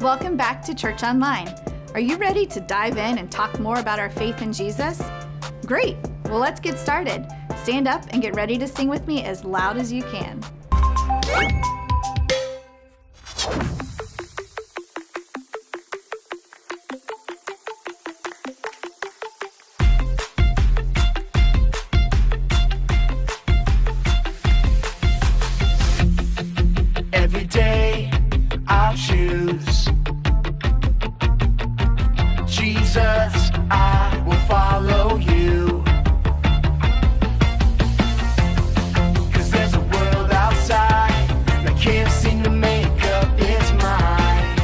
Welcome back to Church Online. Are you ready to dive in and talk more about our faith in Jesus? Great! Well, let's get started. Stand up and get ready to sing with me as loud as you can. Every day I'll choose Jesus, I will follow you. 'Cause there's a world outside that can't seem to make up its mind.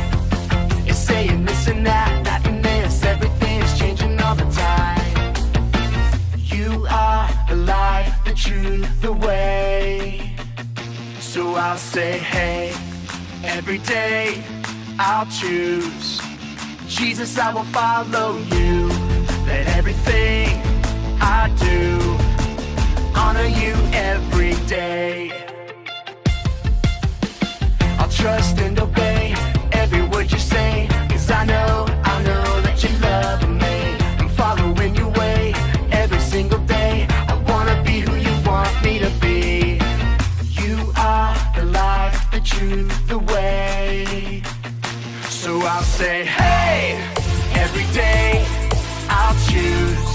It's saying this and that, that and this, everything's changing all the time. You are the light, the truth, the way. So I'll say, hey, every day I'll choose Jesus, I will follow you. Let everything I do honor you every day. I'll trust and obey every word you say, 'cause I know that you love me. I'm following your way every single day. I wanna be who you want me to be. You are the light, the truth, the way. So I'll say, hey, every day I'll choose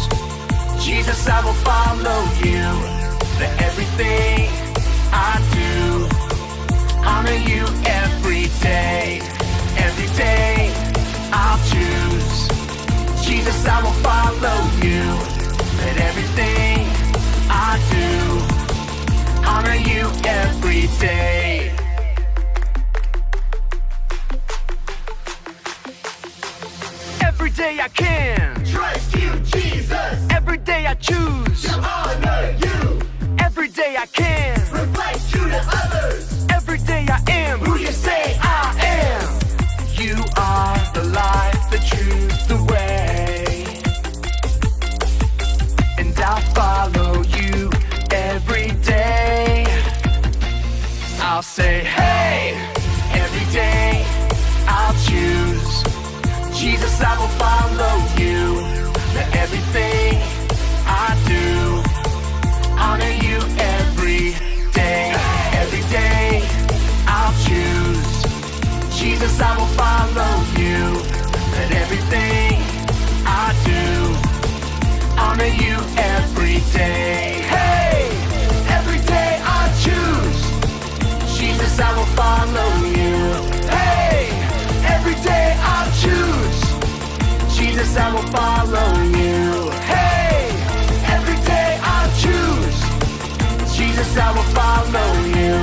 Jesus, I will follow you. Let everything I do honor you every day. Every day I'll choose Jesus, I will follow you. Let everything I do honor you every day. Every day I can Trust you, Jesus. every day I choose To honor you. every day I can Reflect you to others. every day I am Who you say I am. You are the light, the truth, the way. And I'll follow you every day. I'll say, hey, every day I'll choose Jesus, I will follow you. Let everything I do honor you every day. Every day I'll choose Jesus, I will follow you. Let everything I do honor you every day. Hey, every day I choose Jesus, I will follow you. Hey, every day I'll choose Jesus, I will follow you. Hey, every day I'll choose Jesus, I will follow you.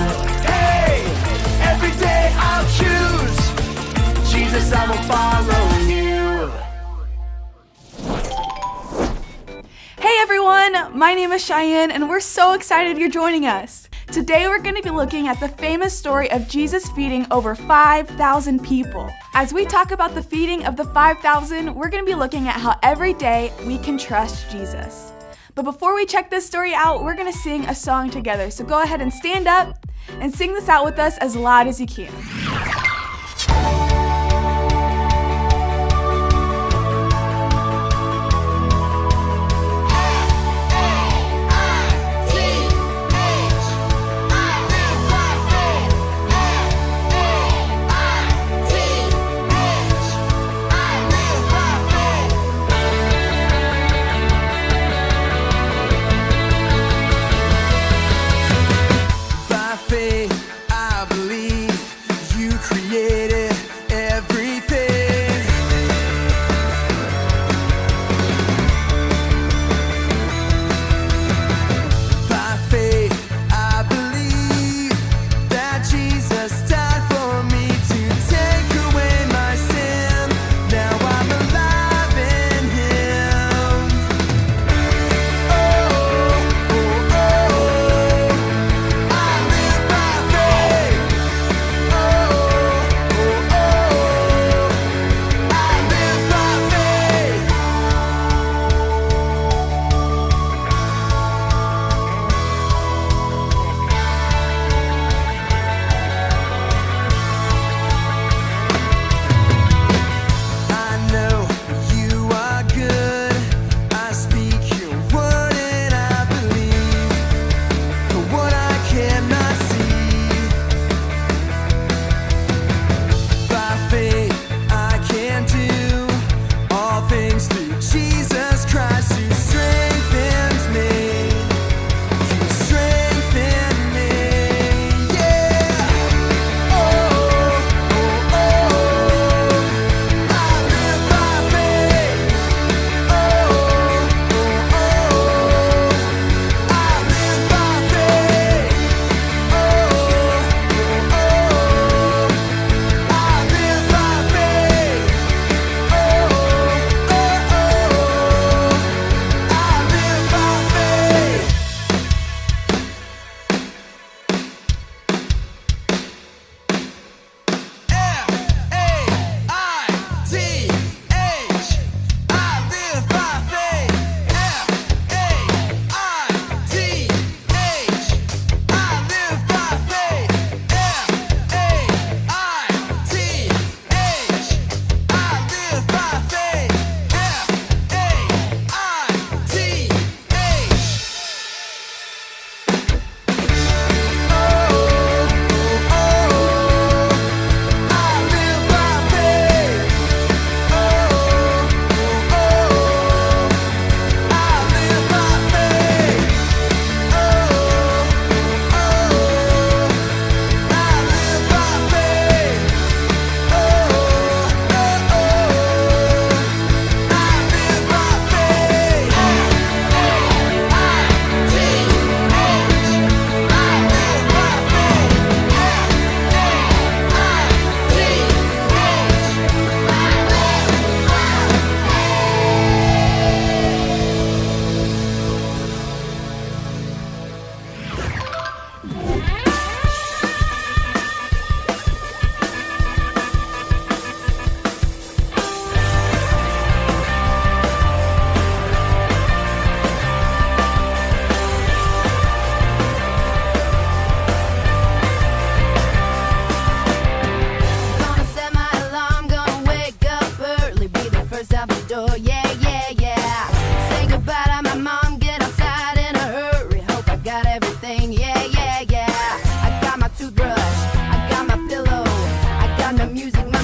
Hey, every day I'll choose Jesus, I will follow you. Hey everyone, my name is Cheyenne and we're so excited you're joining us. Today we're going to be looking at the famous story of Jesus feeding over 5,000 people. As we talk about the feeding of the 5,000, we're going to be looking at how every day we can trust Jesus. But before we check this story out, we're going to sing a song together. So go ahead and stand up and sing this out with us as loud as you can. By faith, I believe you created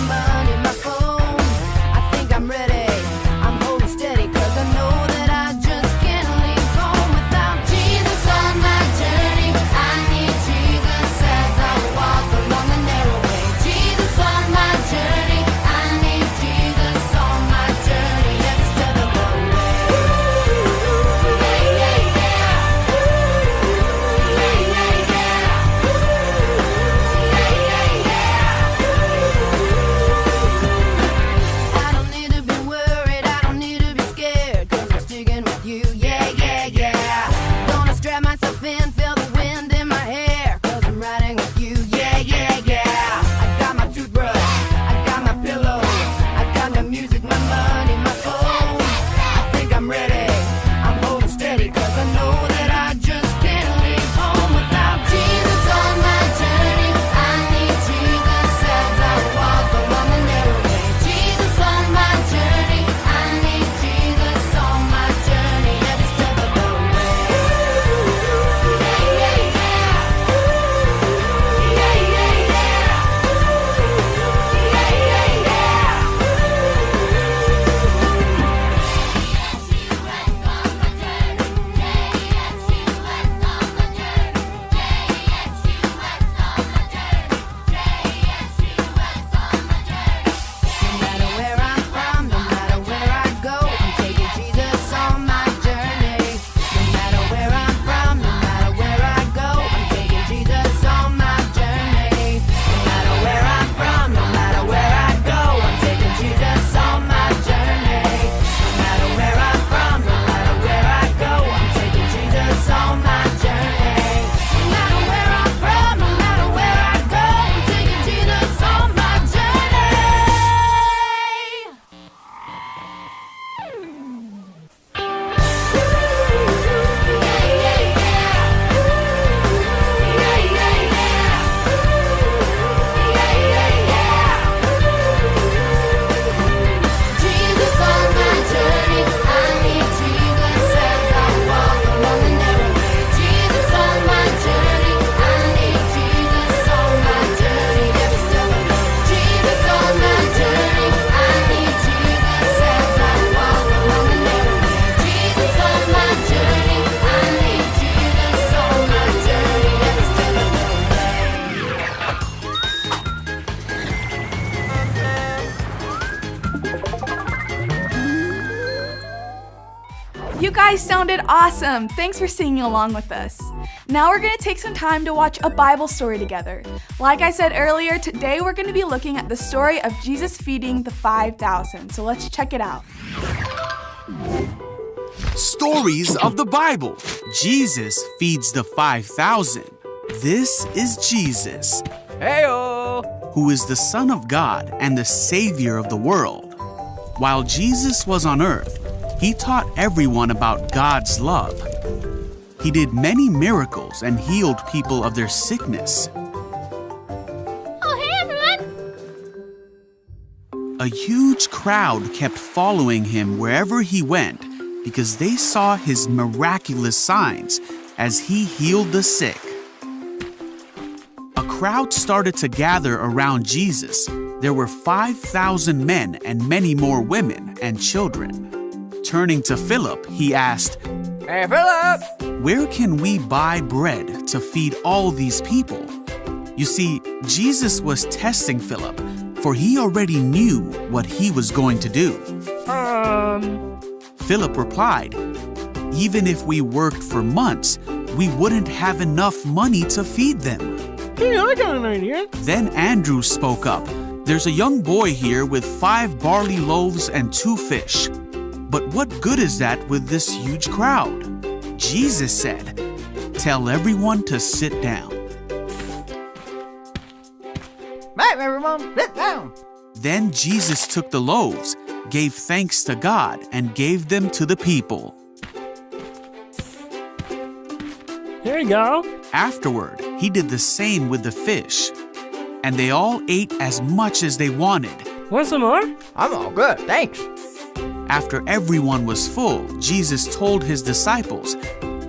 money, my phone. I think I'm ready. I'm holding steady, 'cause I know that I just can't leave home without Jesus on my journey. I need Jesus as I walk along the narrow way. Jesus on my journey. I need Jesus on my journey every step of the way. Yeah, yeah, yeah. Yeah, yeah, yeah. Yeah, yeah, yeah. I don't need to be worried, I don't need to be scared, 'cause I'm sticking with you, yeah, yeah, yeah. Gonna strap myself in, feel the wind in my hair, 'cause I'm riding with you, yeah, yeah, yeah. I got my toothbrush, I got my pillow, I got my music, my money, my phone. I think I'm ready, I'm holding steady, 'cause I know that I just can't leave home without Jesus on my journey. I need Jesus as I walk along the narrow way. Jesus on my journey. I need Jesus on my journey every step of the way. Yeah, yeah, yeah. Yeah, yeah, yeah. Yeah, yeah, yeah. No matter where I'm from, no matter where I go, I'm taking Jesus on my journey. No matter where I'm from, no matter where I go, I'm taking Jesus on my journey. No matter where I'm from, no matter where I go, I'm taking Jesus on my journey. No matter where I'm from, no matter where I go, I'm taking Jesus on my journey. No matter where I'm from, no matter where I go, I'm taking Jesus on my journey. Jesus on my journey, I need Jesus as I walk along the narrow way. Jesus on my journey, I need Jesus on my journey every step of the way. Jesus on my journey, I need Jesus as I walk along the narrow way. Jesus on my journey, I need Jesus on my journey every step of the way. You guys sounded awesome. Thanks for singing along with us. Now we're going to take some time to watch a Bible story together. Like I said earlier, today we're going to be looking at the story of Jesus feeding the 5,000. So let's check it out. Stories of the Bible. Jesus feeds the 5,000. This is Jesus, who is the Son of God and the Savior of the world. While Jesus was on earth, he taught everyone about God's love. He did many miracles and healed people of their sickness. Oh, hey everyone! A huge crowd kept following him wherever he went because they saw his miraculous signs as he healed the sick. A crowd started to gather around Jesus. There were 5,000 men and many more women and children. Turning to Philip, he asked, Hey, Philip! "Where can we buy bread to feed all these people?" You see, Jesus was testing Philip, for he already knew what he was going to do. Philip replied, "Even if we worked for months, we wouldn't have enough money to feed them." Hey, I got an idea. Then Andrew spoke up. "There's a young boy here with 5 barley loaves and 2 fish. But what good is that with this huge crowd?" Jesus said, "Tell everyone to sit down." Right, everyone, sit down. Then Jesus took the loaves, gave thanks to God, and gave them to the people. Here you go. Afterward, he did the same with the fish. And they all ate as much as they wanted. Want some more? I'm all good, thanks. After everyone was full, Jesus told his disciples,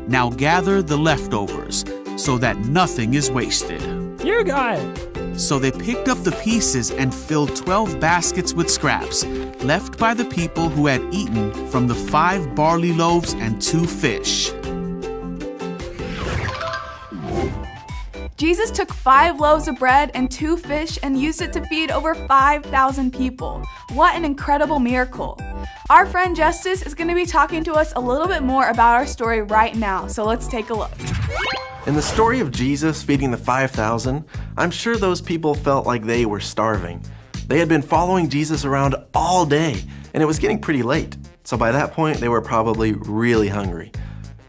"Now gather the leftovers, so that nothing is wasted." You got it. So they picked up the pieces and filled 12 baskets with scraps, left by the people who had eaten from the 5 barley loaves and 2 fish. Jesus took 5 loaves of bread and 2 fish and used it to feed over 5,000 people. What an incredible miracle. Our friend Justice is going to be talking to us a little bit more about our story right now, so let's take a look. In the story of Jesus feeding the 5,000, I'm sure those people felt like they were starving. They had been following Jesus around all day, and it was getting pretty late. So by that point, they were probably really hungry.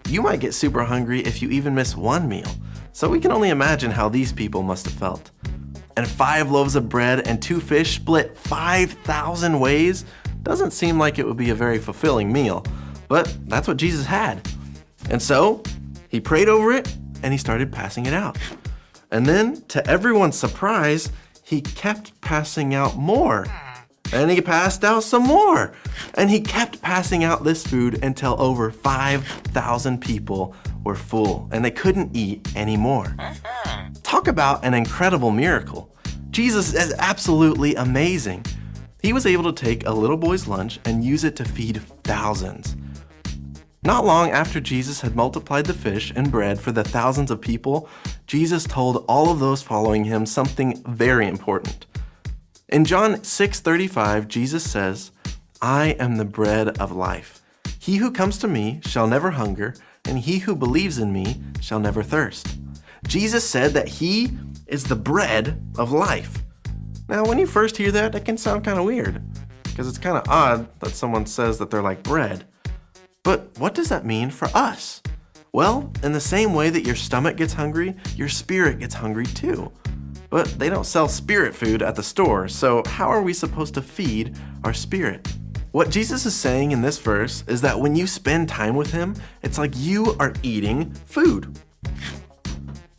You might get super hungry if you even miss one meal. So we can only imagine how these people must have felt. And 5 loaves of bread and 2 fish split 5,000 ways doesn't seem like it would be a very fulfilling meal, but that's what Jesus had. And so he prayed over it and he started passing it out. And then, to everyone's surprise, he kept passing out more. And he passed out some more. And he kept passing out this food until over 5,000 people were full and they couldn't eat anymore. Talk about an incredible miracle. Jesus is absolutely amazing. He was able to take a little boy's lunch and use it to feed thousands. Not long after Jesus had multiplied the fish and bread for the thousands of people, Jesus told all of those following him something very important. In John 6:35, Jesus says, "I am the bread of life. He who comes to me shall never hunger, and he who believes in me shall never thirst." Jesus said that he is the bread of life. Now, when you first hear that, it can sound kind of weird, because it's kind of odd that someone says that they're like bread. But what does that mean for us? Well, in the same way that your stomach gets hungry, your spirit gets hungry too. But they don't sell spirit food at the store, so how are we supposed to feed our spirit? What Jesus is saying in this verse is that when you spend time with him, it's like you are eating food.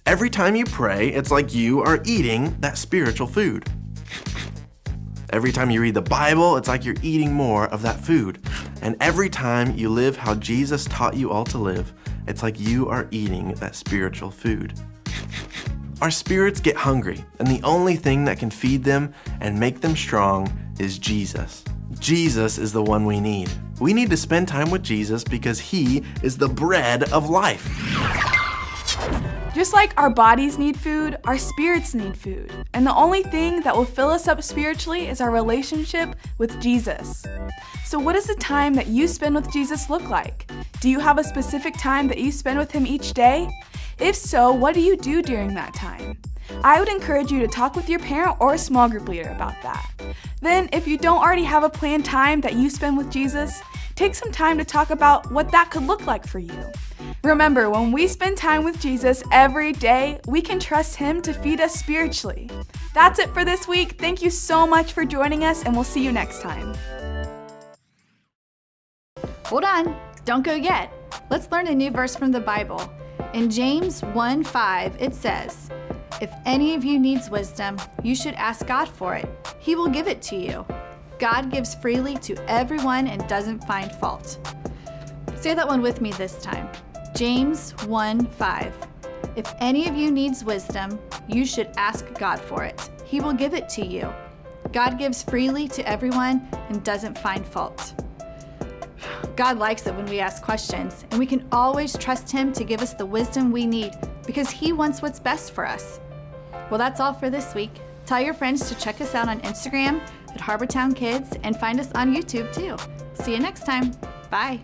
Every time you pray, it's like you are eating that spiritual food. Every time you read the Bible, it's like you're eating more of that food. And every time you live how Jesus taught you all to live, it's like you are eating that spiritual food. Our spirits get hungry, and the only thing that can feed them and make them strong is Jesus. Jesus is the one we need. We need to spend time with Jesus because he is the bread of life. Just like our bodies need food, our spirits need food. And the only thing that will fill us up spiritually is our relationship with Jesus. So what does the time that you spend with Jesus look like? Do you have a specific time that you spend with him each day? If so, what do you do during that time? I would encourage you to talk with your parent or a small group leader about that. Then, if you don't already have a planned time that you spend with Jesus, take some time to talk about what that could look like for you. Remember, when we spend time with Jesus every day, we can trust him to feed us spiritually. That's it for this week. Thank you so much for joining us, and we'll see you next time. Hold on, don't go yet. Let's learn a new verse from the Bible. In James 1:5, it says, "If any of you needs wisdom, you should ask God for it. He will give it to you. God gives freely to everyone and doesn't find fault." Say that one with me this time. James 1:5. If any of you needs wisdom, you should ask God for it. He will give it to you. God gives freely to everyone and doesn't find fault. God likes it when we ask questions, and we can always trust him to give us the wisdom we need because he wants what's best for us. Well, that's all for this week. Tell your friends to check us out on Instagram at Harbortown Kids and find us on YouTube too. See you next time. Bye.